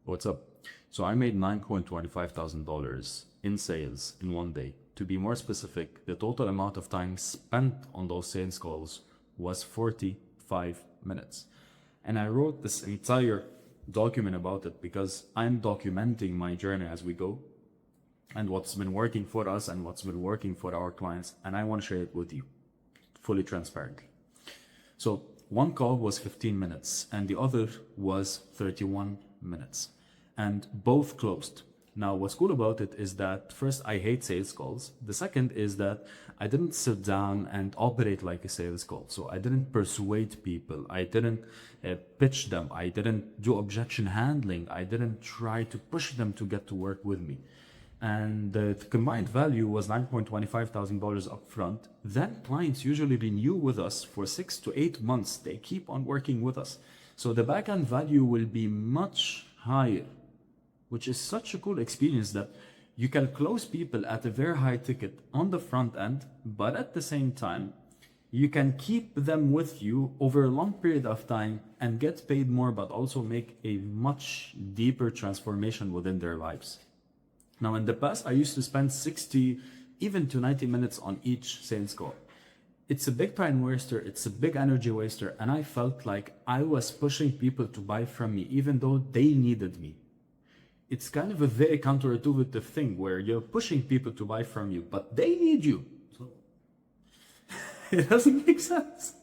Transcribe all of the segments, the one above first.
What's up? So I made $9,25000 in sales in one day. To be more specific, the total amount of time spent on those sales calls was 45 minutes. And I wrote this entire document about it because I'm documenting my journey as we go and what's been working for us and what's been working for our clients. And I want to share it with you fully transparently. So one call was 15 minutes and the other was 31 minutes. And both closed. Now, what's cool about it is that first, I hate sales calls. The second is that I didn't sit down and operate like a sales call. So I didn't persuade people. I didn't pitch them. I didn't do objection handling. I didn't try to push them to get to work with me. And the combined value was $9,25000 up front. Then clients usually renew with us for 6 to 8 months. They keep on working with us. So the backend value will be much higher, which is such a cool experience that you can close people at a very high ticket on the front end, but at the same time, you can keep them with you over a long period of time and get paid more, but also make a much deeper transformation within their lives. Now, in the past, I used to spend 60, even to 90 minutes on each sales call. It's a big time waster, it's a big energy waster, and I felt like I was pushing people to buy from me, even though they needed me. It's kind of a very counterintuitive thing where you're pushing people to buy from you, but they need you. So it doesn't make sense.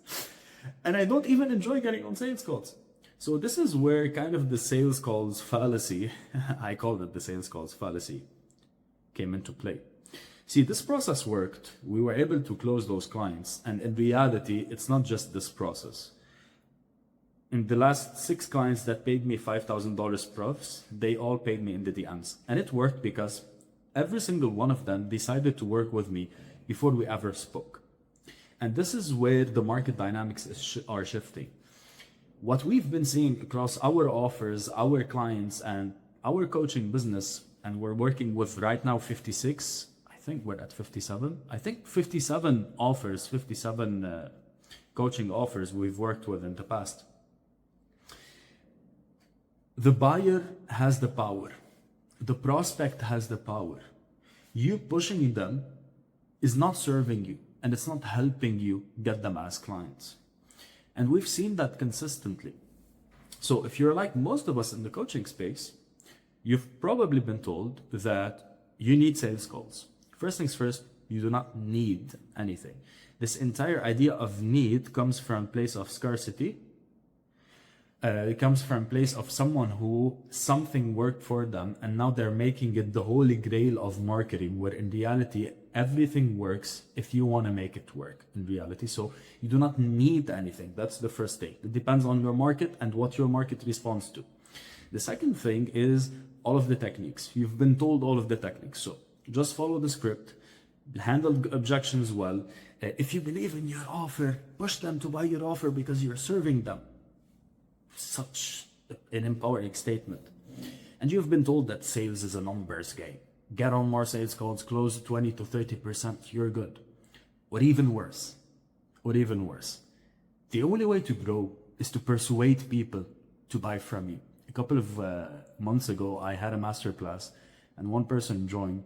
And I don't even enjoy getting on sales calls. So this is where kind of the sales calls fallacy, I called it the sales calls fallacy, came into play. See, this process worked. We were able to close those clients. And in reality, it's not just this process. In the last 6 clients that paid me $5,000 profs, they all paid me in the DMs. And it worked because every single one of them decided to work with me before we ever spoke. And this is where the market dynamics are shifting. What we've been seeing across our offers, our clients, and our coaching business, and we're working with right now 56, I think we're at 57. I think 57 offers, 57 coaching offers we've worked with in the past. The buyer has the power. The prospect has the power. You pushing them is not serving you, and it's not helping you get them as clients. And we've seen that consistently. So if you're like most of us in the coaching space, you've probably been told that you need sales calls. First things first, you do not need anything. This entire idea of need comes from a place of scarcity. It comes from a place of someone who something worked for them and now they're making it the holy grail of marketing, where in reality, everything works if you want to make it work in reality. So you do not need anything. That's the first thing. It depends on your market and what your market responds to. The second thing is all of the techniques. You've been told all of the techniques. So just follow the script, handle objections well. If you believe in your offer, push them to buy your offer because you're serving them. Such an empowering statement. And you've been told that sales is a numbers game. Get on more sales calls, close 20 to 30%, you're good. Or even worse, the only way to grow is to persuade people to buy from you. A couple of months ago, I had a masterclass and one person joined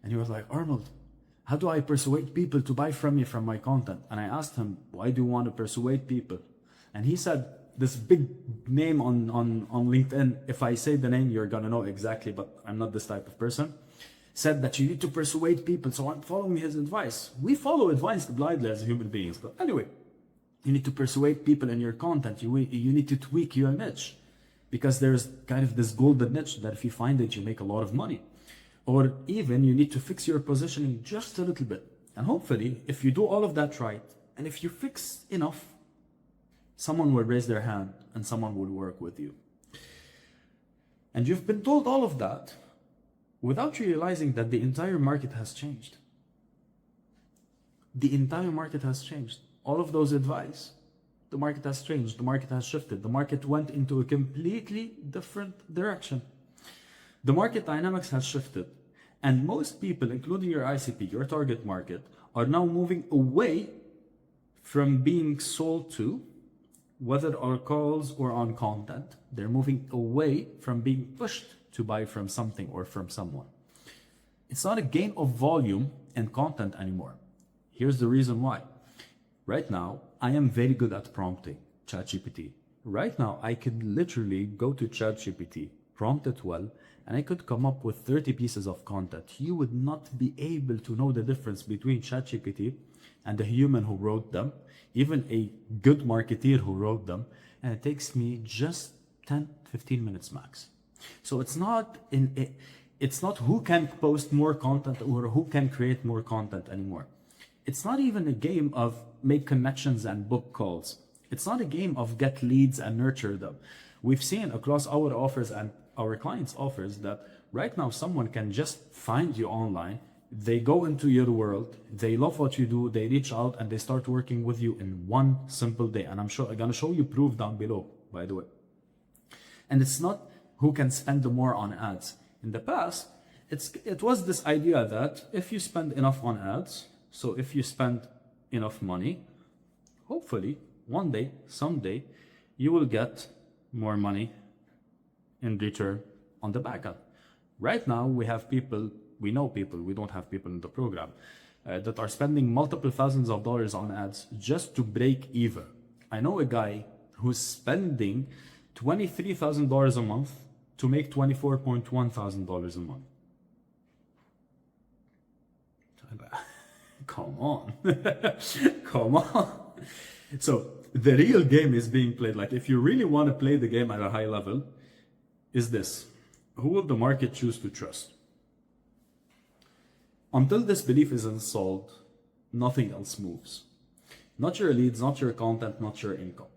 and he was like, Arnold, how do I persuade people to buy from me from my content? And I asked him, why do you want to persuade people? And he said, this big name on LinkedIn, if I say the name, you're gonna know exactly, but I'm not this type of person, said that you need to persuade people. So I'm following his advice. We follow advice blindly as human beings. But anyway, you need to persuade people in your content. You need to tweak your niche because there's kind of this golden niche that if you find it, you make a lot of money. Or even you need to fix your positioning just a little bit. And hopefully, if you do all of that right, and if you fix enough, someone will raise their hand and someone will work with you. And you've been told all of that without realizing that the entire market has changed. The entire market has changed. All of those advice, the market has changed, the market has shifted, the market went into a completely different direction. The market dynamics has shifted, and most people, including your ICP, your target market, are now moving away from being sold to whether on calls or on content. They're moving away from being pushed to buy from something or from someone. It's not a game of volume and content anymore. Here's the reason why. Right now, I am very good at prompting ChatGPT. Right now, I could literally go to ChatGPT, prompt it well, and I could come up with 30 pieces of content. You would not be able to know the difference between ChatGPT and the human who wrote them, even a good marketeer who wrote them, and it takes me just 10, 15 minutes max. So it's not who can post more content or who can create more content anymore. It's not even a game of make connections and book calls. It's not a game of get leads and nurture them. We've seen across our offers and our clients' offers that right now someone can just find you online, they go into your world, they love what you do, they reach out and they start working with you in one simple day. And I'm gonna show you proof down below, by the way. And it's not who can spend more on ads. In the past, it was this idea that if you spend enough on ads, so if you spend enough money, hopefully one day, someday, you will get more money in return on the back end. Right now, we know people, we don't have people in the program, that are spending multiple thousands of dollars on ads just to break even. I know a guy who's spending $23,000 a month to make $24.1 thousand a month. Come on. Come on. So the real game is being played. Like if you really want to play the game at a high level, is this: who will the market choose to trust? Until this belief is installed, nothing else moves. Not your leads, not your content, not your income.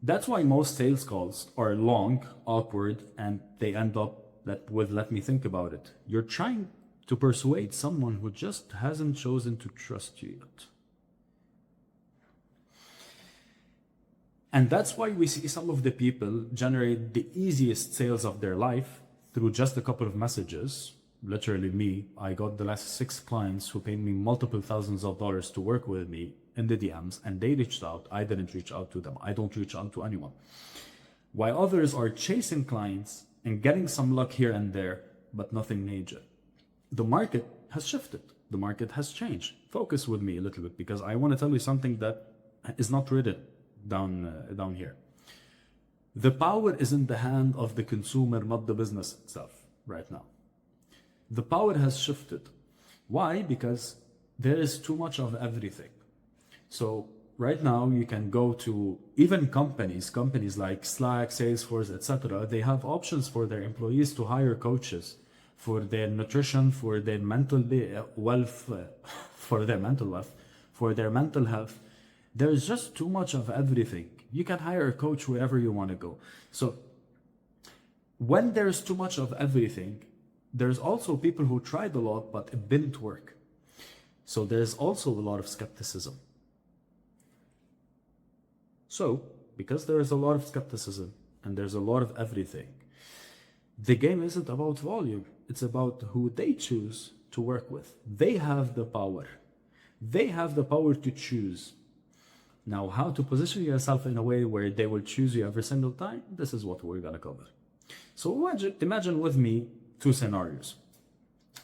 That's why most sales calls are long, awkward, and they end up with let me think about it. You're trying to persuade someone who just hasn't chosen to trust you yet. And that's why we see some of the people generate the easiest sales of their life through just a couple of messages. Literally me, I got the last 6 clients who paid me multiple thousands of dollars to work with me in the DMs, and they reached out. I didn't reach out to them. I don't reach out to anyone. While others are chasing clients and getting some luck here and there, but nothing major. The market has shifted. The market has changed. Focus with me a little bit because I want to tell you something that is not written down here. The power is in the hand of the consumer, not the business itself right now. The power has shifted. Why? Because there is too much of everything. So right now you can go to even companies like Slack, Salesforce, etc. They have options for their employees to hire coaches for their nutrition, for their mental wealth, for their mental health. There's just too much of everything. You can hire a coach wherever you want to go. So when there's too much of everything, there's also people who tried a lot, but it didn't work. So there's also a lot of skepticism. So because there is a lot of skepticism and there's a lot of everything, the game isn't about volume. It's about who they choose to work with. They have the power. They have the power to choose. Now, how to position yourself in a way where they will choose you every single time, this is what we're gonna cover. So imagine with me 2 scenarios.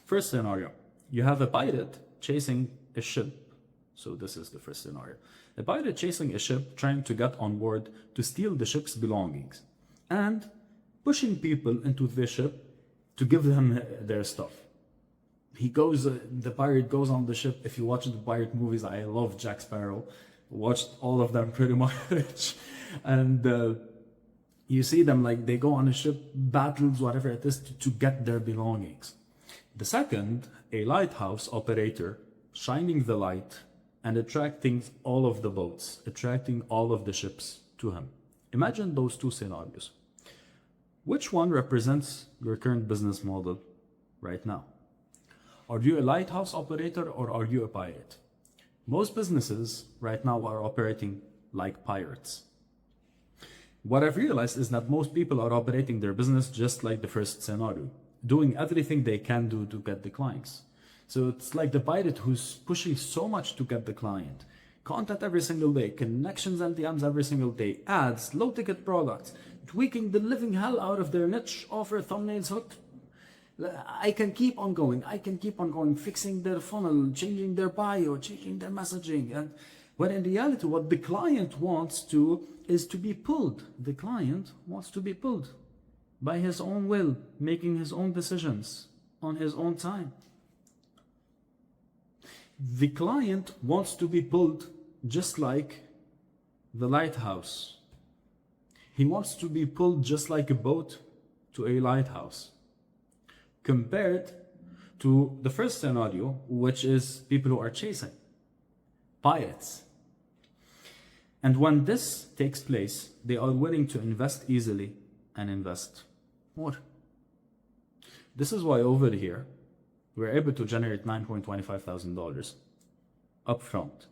First scenario, you have a pirate chasing a ship. So this is the first scenario. A pirate chasing a ship, trying to get on board to steal the ship's belongings and pushing people into the ship to give them their stuff. The pirate goes on the ship. If you watch the pirate movies, I love Jack Sparrow. Watched all of them pretty much. And you see them like they go on a ship, battles, whatever it is, to get their belongings. The second, a lighthouse operator shining the light and attracting all of the boats, attracting all of the ships to him. Imagine those 2 scenarios. Which one represents your current business model right now? Are you a lighthouse operator or are you a pirate? Most businesses right now are operating like pirates. What I've realized is that most people are operating their business just like the first scenario, doing everything they can do to get the clients. So it's like the pirate who's pushing so much to get the client. Content every single day, connections and DMs every single day, ads, low ticket products, tweaking the living hell out of their niche offer, thumbnails, hook. I can keep on going. I can keep on going, fixing their funnel, changing their bio, changing their messaging. And when in reality, what the client wants to is to be pulled. The client wants to be pulled by his own will, making his own decisions on his own time. The client wants to be pulled just like the lighthouse. He wants to be pulled just like a boat to a lighthouse. Compared to the first scenario, which is people who are chasing, pirates. And when this takes place, they are willing to invest easily and invest more. This is why over here, we're able to generate $9,250 upfront.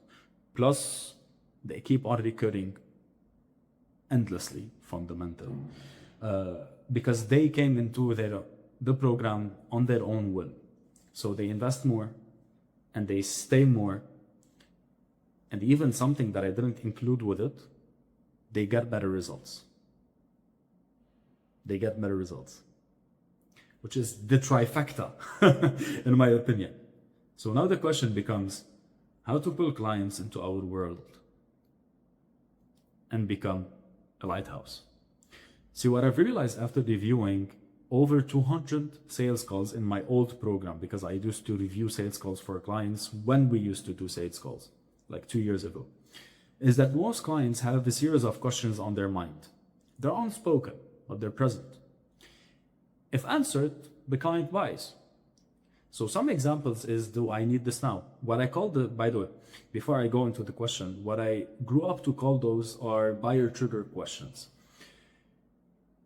Plus, they keep on recurring endlessly, fundamental, because they came into the program on their own will. So they invest more and they stay more. And even something that I didn't include with it, they get better results. They get better results, which is the trifecta, in my opinion. So now the question becomes how to pull clients into our world and become a lighthouse. See, what I've realized after reviewing over 200 sales calls in my old program, because I used to review sales calls for clients when we used to do sales calls, like 2 years ago, is that most clients have a series of questions on their mind. They're unspoken, but they're present. If answered, the client buys. So some examples is, do I need this now? What I call by the way, before I go into the question, what I grew up to call those are buyer trigger questions.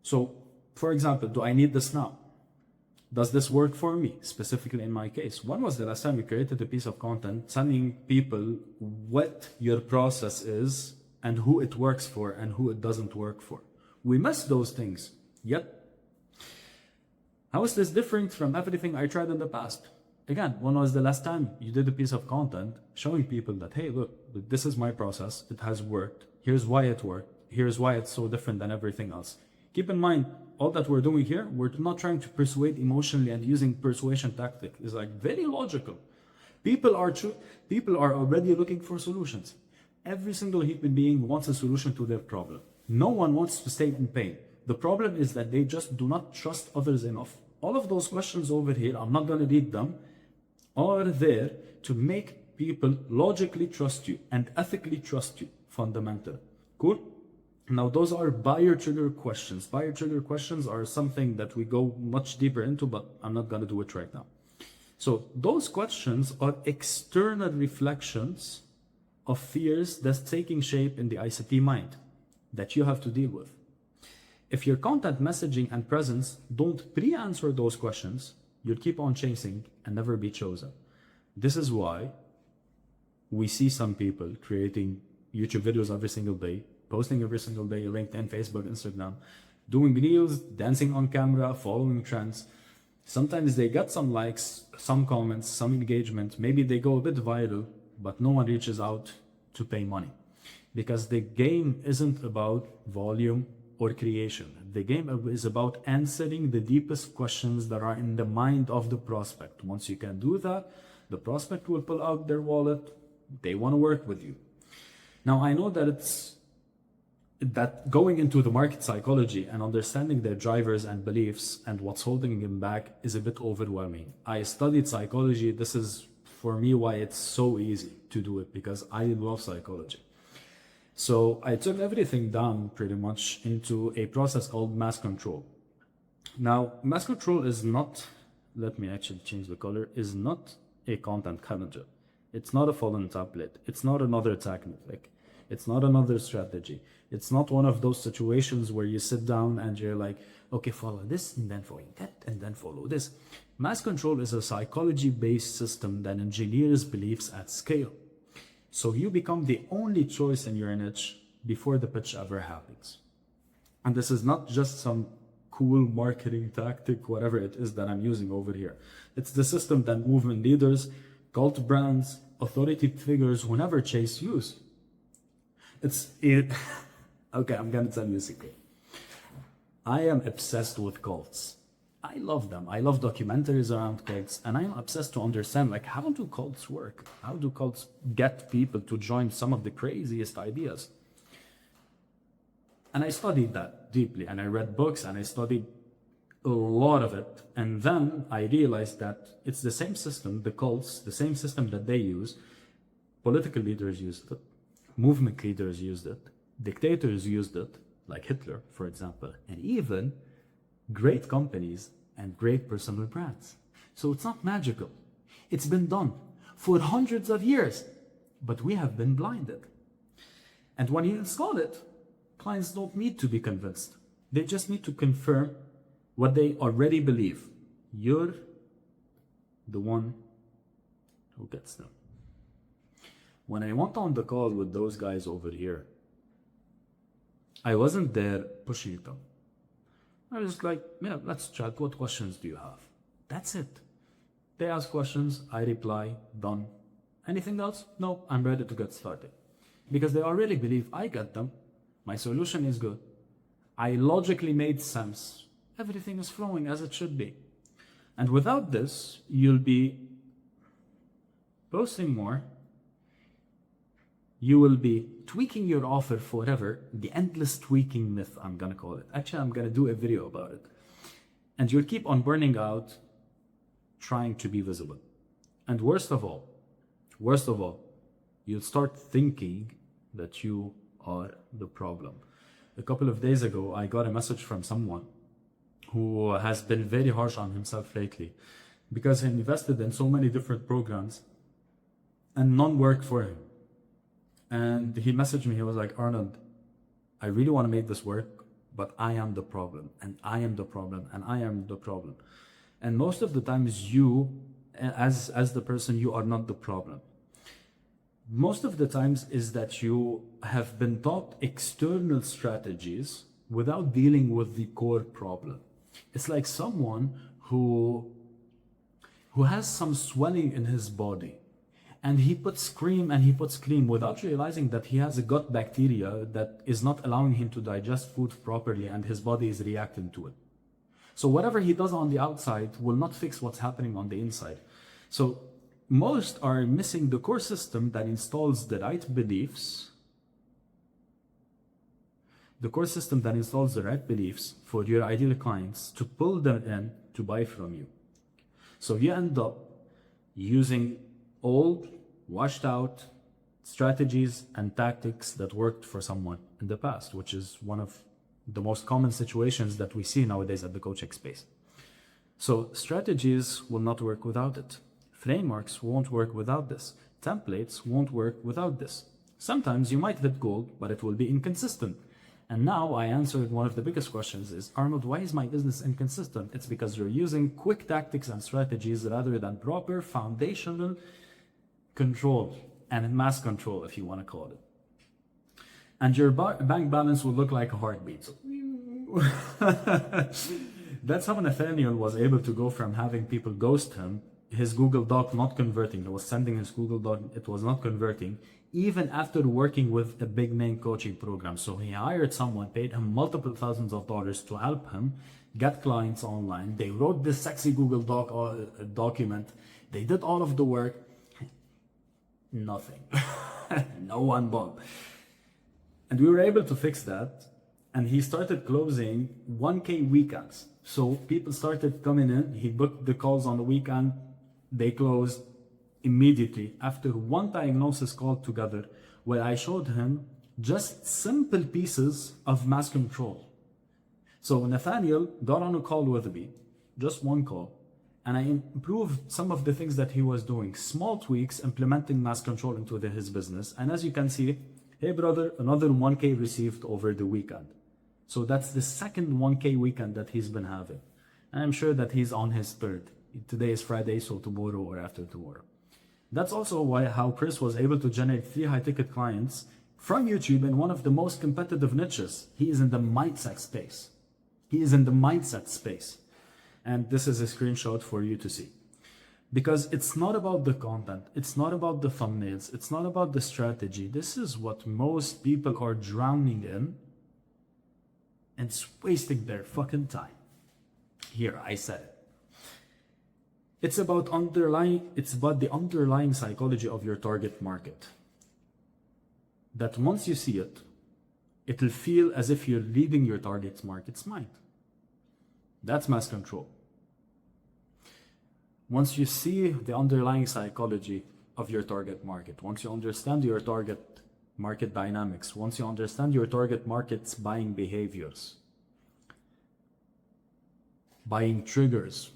So, for example, do I need this now? Does this work for me, specifically in my case? When was the last time you created a piece of content telling people what your process is and who it works for and who it doesn't work for? We miss those things. Yet, how is this different from everything I tried in the past? Again, when was the last time you did a piece of content showing people that, hey, look, this is my process, it has worked, here's why it worked, here's why it's so different than everything else. Keep in mind, all that we're doing here, we're not trying to persuade emotionally and using persuasion tactic. It's like very logical. People are already looking for solutions. Every single human being wants a solution to their problem. No one wants to stay in pain. The problem is that they just do not trust others enough. All of those questions over here, I'm not going to read them, are there to make people logically trust you and ethically trust you. Fundamental. Cool? Now, those are buyer trigger questions. Buyer trigger questions are something that we go much deeper into, but I'm not going to do it right now. So those questions are external reflections of fears that's taking shape in the ICT mind that you have to deal with. If your content messaging and presence don't pre-answer those questions, you'll keep on chasing and never be chosen. This is why we see some people creating YouTube videos every single day, posting every single day, LinkedIn, Facebook, Instagram, doing reels, dancing on camera, following trends. Sometimes they get some likes, some comments, some engagement. Maybe they go a bit viral, but no one reaches out to pay money. Because the game isn't about volume or creation. The game is about answering the deepest questions that are in the mind of the prospect. Once you can do that, the prospect will pull out their wallet. They want to work with you. Now, I know that going into the market psychology and understanding their drivers and beliefs and what's holding them back is a bit overwhelming. I studied psychology. This is, for me, why it's so easy to do it, because I love psychology. So I took everything down pretty much into a process called mass control. Now, mass control is not, let me actually change the color, is not a content calendar. It's not a funnel template. It's not another technique. It's not another strategy. It's not one of those situations where you sit down and you're like, okay, follow this and then follow that and then follow this. Mass control is a psychology-based system that engineers beliefs at scale. So you become the only choice in your niche before the pitch ever happens. And this is not just some cool marketing tactic, whatever it is that I'm using over here. It's the system that movement leaders, cult brands, authority figures who never chase views. Okay, I'm gonna tell you a secret. I am obsessed with cults. I love them. I love documentaries around cults, and I'm obsessed to understand, like, how do cults work? How do cults get people to join some of the craziest ideas? And I studied that deeply, and I read books, and I studied a lot of it. And then I realized that it's the same system, the cults, the same system that they use. Political leaders used it, movement leaders used it, dictators used it, like Hitler, for example, and even great companies and great personal brands. So it's not magical. It's been done for hundreds of years, but we have been blinded. And when you install it, clients don't need to be convinced. They just need to confirm what they already believe. You're the one who gets them. When I went on the call with those guys over here, I wasn't there pushing them. I was like, yeah, let's chat. What questions do you have? That's it. They ask questions, I reply, done. Anything else? No, I'm ready to get started. Because they already believe I get them. My solution is good. I logically made sense. Everything is flowing as it should be. And without this, you'll be posting more. You will be tweaking your offer forever. The endless tweaking myth, I'm gonna call it. Actually, I'm gonna do a video about it. And you'll keep on burning out, trying to be visible. And worst of all, you'll start thinking that you are the problem. A couple of days ago, I got a message from someone who has been very harsh on himself lately because he invested in so many different programs and none worked for him. And he messaged me, he was like, Arnold, I really want to make this work, but I am the problem, and I am the problem, and I am the problem. And most of the times you, as the person, you are not the problem. Most of the times is that you have been taught external strategies without dealing with the core problem. It's like someone who has some swelling in his body, and he puts cream and he puts cream without realizing that he has a gut bacteria that is not allowing him to digest food properly, and his body is reacting to it. So whatever he does on the outside will not fix what's happening on the inside. So most are missing the core system that installs the right beliefs, for your ideal clients to pull them in to buy from you. So you end up using old, washed out strategies and tactics that worked for someone in the past, which is one of the most common situations that we see nowadays at the coaching space. So strategies will not work without it. Frameworks won't work without this. Templates won't work without this. Sometimes you might hit gold, but it will be inconsistent. And now I answered one of the biggest questions is, Arnold, why is my business inconsistent? It's because you're using quick tactics and strategies rather than proper foundational control and mass control, if you want to call it. And your bank balance will look like a heartbeat. That's how Nathaniel was able to go from having people ghost him, his Google Doc not converting. He was sending his Google Doc, it was not converting, even after working with a big name coaching program. So he hired someone, paid him multiple thousands of dollars to help him get clients online. They wrote this sexy Google Doc document. They did all of the work. Nothing. No one bought. And we were able to fix that. And he started closing 1K weekends. So people started coming in. He booked the calls on the weekend. They closed immediately after one diagnosis call together, where I showed him just simple pieces of mass control. So Nathaniel got on a call with me, just one call, and I improved some of the things that he was doing, small tweaks, implementing mass control into his business. And as you can see, hey brother, another 1K received over the weekend. So that's the second 1K weekend that he's been having. And I'm sure that he's on his third. Today is Friday, so tomorrow or after tomorrow. That's also how Chris was able to generate 3 high-ticket clients from YouTube in one of the most competitive niches. He is in the mindset space. And this is a screenshot for you to see. Because it's not about the content, it's not about the thumbnails, it's not about the strategy. This is what most people are drowning in, and it's wasting their fucking time. Here, I said it. It's about the underlying psychology of your target market. That once you see it, it'll feel as if you're reading your target market's mind. That's mass control. Once you see the underlying psychology of your target market, once you understand your target market dynamics, once you understand your target market's buying behaviors, buying triggers,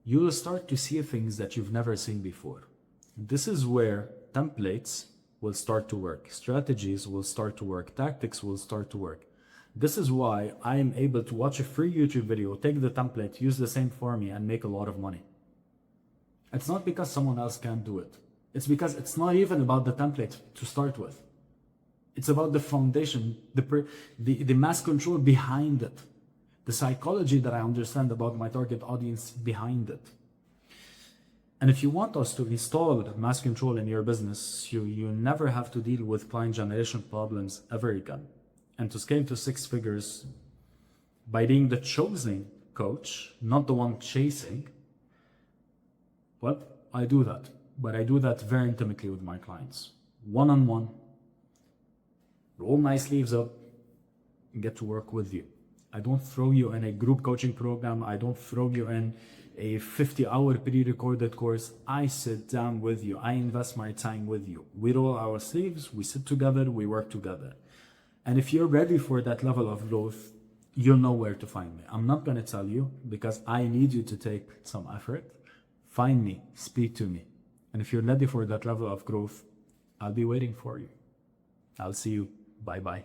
you will start to see things that you've never seen before. This is where templates will start to work, strategies will start to work, tactics will start to work. This is why I am able to watch a free YouTube video, take the template, use the same for me, and make a lot of money. It's not because someone else can't do it. It's because it's not even about the template to start with. It's about the foundation, the mass control behind it, the psychology that I understand about my target audience behind it. And if you want us to install mass control in your business, you never have to deal with client generation problems ever again. And to scale to 6 figures by being the chosen coach, not the one chasing, well, I do that. But I do that very intimately with my clients. One-on-one, roll my sleeves up, and get to work with you. I don't throw you in a group coaching program. I don't throw you in a 50-hour pre-recorded course. I sit down with you. I invest my time with you. We roll our sleeves, we sit together, we work together. And if you're ready for that level of growth, you'll know where to find me. I'm not going to tell you because I need you to take some effort. Find me, speak to me. And if you're ready for that level of growth, I'll be waiting for you. I'll see you. Bye-bye.